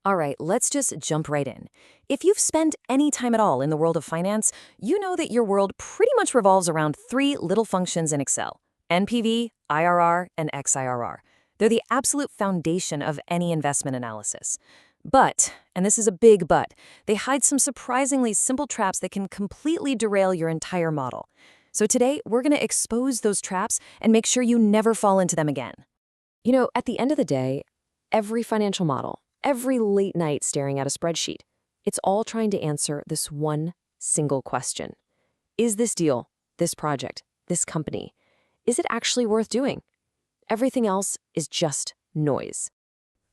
All right, let's just jump right in. If you've spent any time at all in the world of finance, you know that your world pretty much revolves around three little functions in Excel: NPV, IRR, and XIRR. They're the absolute foundation of any investment analysis. But, and this is a big but, they hide some surprisingly simple traps that can completely derail your entire model. So today, we're going to expose those traps and make sure you never fall into them again. At the end of the day, every financial model, every late night staring at a spreadsheet, it's all trying to answer this one single question. Is this deal, this project, this company, is it actually worth doing? Everything else is just noise.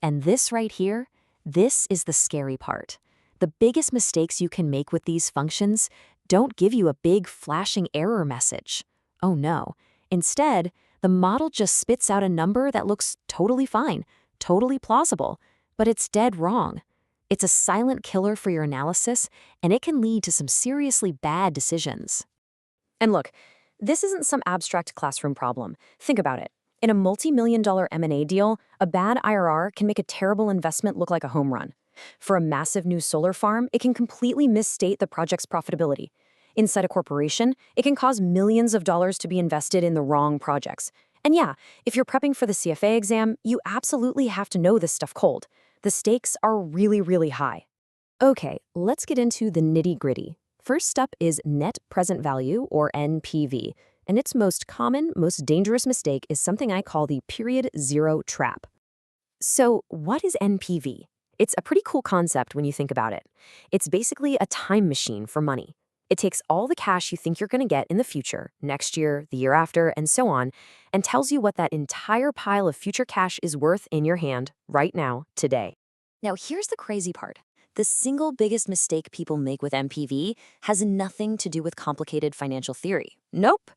And this right here, this is the scary part. The biggest mistakes you can make with these functions don't give you a big flashing error message. Oh no. Instead, the model just spits out a number that looks totally fine, totally plausible, but it's dead wrong. It's a silent killer for your analysis, and it can lead to some seriously bad decisions. And look, this isn't some abstract classroom problem. Think about it. In a multi-million-dollar M&A deal, a bad IRR can make a terrible investment look like a home run. For a massive new solar farm, it can completely misstate the project's profitability. Inside a corporation, it can cause millions of dollars to be invested in the wrong projects. And yeah, if you're prepping for the CFA exam, you absolutely have to know this stuff cold. The stakes are really, really high. Okay, let's get into the nitty-gritty. First up is net present value, or NPV. And its most common, most dangerous mistake is something I call the period zero trap. So what is NPV? It's a pretty cool concept when you think about it. It's basically a time machine for money. It takes all the cash you think you're going to get in the future, next year, the year after, and so on, and tells you what that entire pile of future cash is worth in your hand right now, today. Now, here's the crazy part. The single biggest mistake people make with MPV has nothing to do with complicated financial theory. Nope.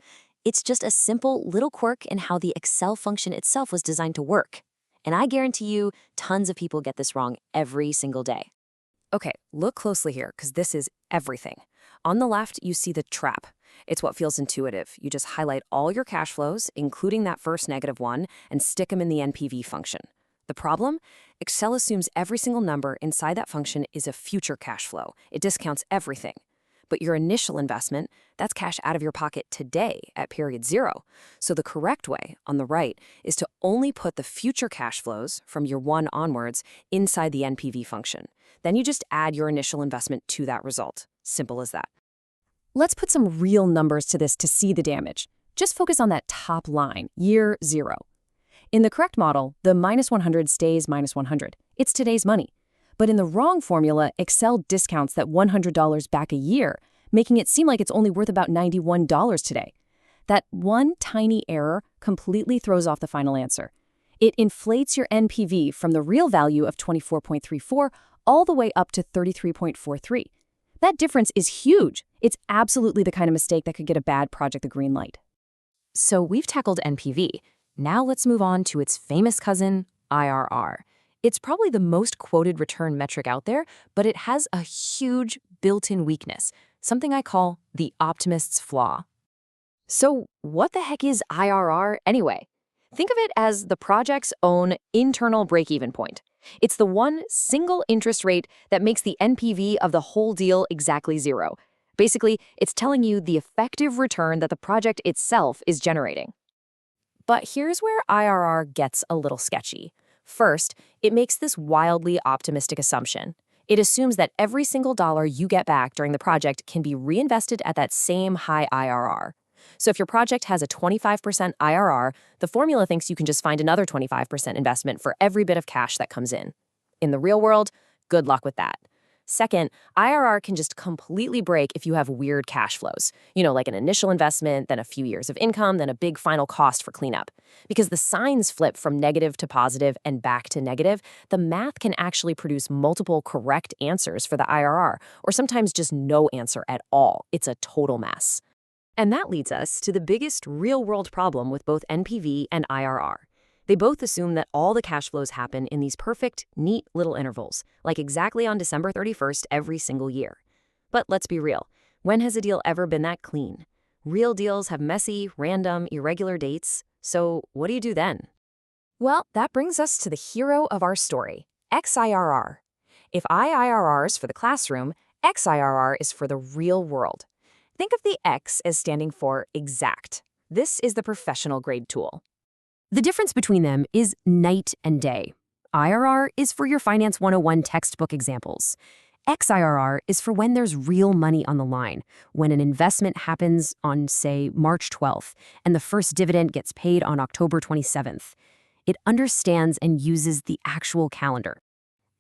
It's just a simple little quirk in how the Excel function itself was designed to work. And I guarantee you, tons of people get this wrong every single day. Okay, look closely here, because this is everything. On the left, you see the trap. It's what feels intuitive. You just highlight all your cash flows, including that first negative one, and stick them in the NPV function. The problem? Excel assumes every single number inside that function is a future cash flow. It discounts everything. But your initial investment, that's cash out of your pocket today at period zero. So the correct way, on the right, is to only put the future cash flows from year one onwards inside the NPV function. Then you just add your initial investment to that result. Simple as that. Let's put some real numbers to this to see the damage. Just focus on that top line, year zero. In the correct model, the minus 100 stays minus 100. It's today's money. But in the wrong formula, Excel discounts that $100 back a year, making it seem like it's only worth about $91 today. That one tiny error completely throws off the final answer. It inflates your NPV from the real value of 24.34 all the way up to 33.43. That difference is huge. It's absolutely the kind of mistake that could get a bad project the green light. So we've tackled NPV. Now let's move on to its famous cousin, IRR. It's probably the most quoted return metric out there, but it has a huge built-in weakness, something I call the optimist's flaw. So what the heck is IRR anyway? Think of it as the project's own internal break-even point. It's the one single interest rate that makes the NPV of the whole deal exactly zero. Basically, it's telling you the effective return that the project itself is generating. But here's where IRR gets a little sketchy. First, it makes this wildly optimistic assumption. It assumes that every single dollar you get back during the project can be reinvested at that same high IRR. So if your project has a 25% IRR, the formula thinks you can just find another 25% investment for every bit of cash that comes in. In the real world, good luck with that. Second, IRR can just completely break if you have weird cash flows. Like an initial investment, then a few years of income, then a big final cost for cleanup. Because the signs flip from negative to positive and back to negative, the math can actually produce multiple correct answers for the IRR, or sometimes just no answer at all. It's a total mess. And that leads us to the biggest real-world problem with both NPV and IRR. They both assume that all the cash flows happen in these perfect, neat little intervals, like exactly on December 31st every single year. But let's be real. When has a deal ever been that clean? Real deals have messy, random, irregular dates. So what do you do then? Well, that brings us to the hero of our story, XIRR. If IRRs for the classroom, XIRR is for the real world. Think of the X as standing for exact. This is the professional grade tool. The difference between them is night and day. IRR is for your Finance 101 textbook examples. XIRR is for when there's real money on the line, when an investment happens on, say, March 12th, and the first dividend gets paid on October 27th. It understands and uses the actual calendar.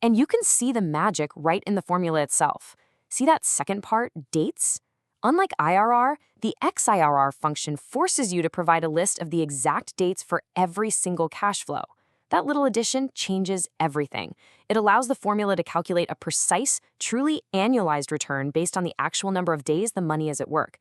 And you can see the magic right in the formula itself. See that second part, dates? Unlike IRR, the XIRR function forces you to provide a list of the exact dates for every single cash flow. That little addition changes everything. It allows the formula to calculate a precise, truly annualized return based on the actual number of days the money is at work.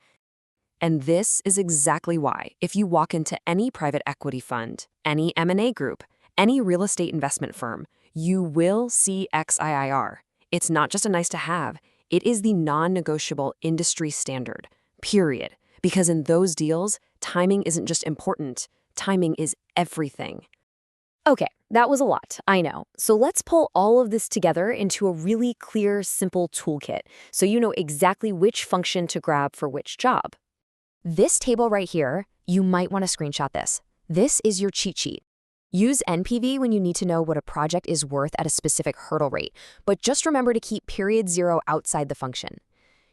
And this is exactly why, if you walk into any private equity fund, any M&A group, any real estate investment firm, you will see XIRR. It's not just a nice to have. It is the non-negotiable industry standard, period. Because in those deals, timing isn't just important. Timing is everything. Okay, that was a lot, I know. So let's pull all of this together into a really clear, simple toolkit so you know exactly which function to grab for which job. This table right here, you might want to screenshot this. This is your cheat sheet. Use NPV when you need to know what a project is worth at a specific hurdle rate, but just remember to keep period 0 outside the function.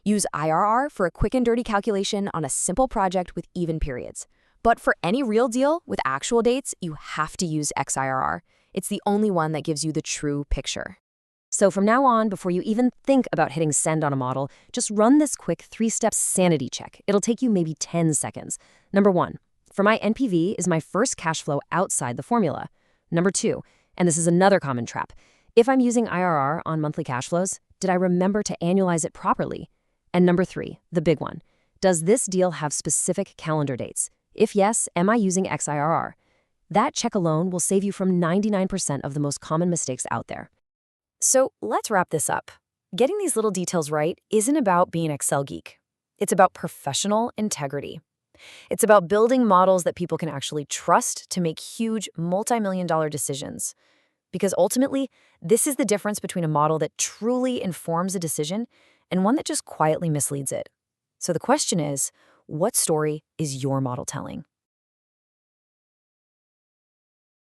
Use IRR for a quick and dirty calculation on a simple project with even periods. But for any real deal with actual dates, you have to use XIRR. It's the only one that gives you the true picture. So from now on, before you even think about hitting send on a model, just run this quick 3-step sanity check. It'll take you maybe 10 seconds. Number 1. For my NPV is my first cash flow outside the formula. Number 2, and this is another common trap, if I'm using IRR on monthly cash flows, did I remember to annualize it properly? And number 3, the big one, does this deal have specific calendar dates? If yes, am I using XIRR? That check alone will save you from 99% of the most common mistakes out there. So let's wrap this up. Getting these little details right isn't about being an Excel geek. It's about professional integrity. It's about building models that people can actually trust to make huge multi-million-dollar decisions. Because ultimately, this is the difference between a model that truly informs a decision and one that just quietly misleads it. So the question is, what story is your model telling?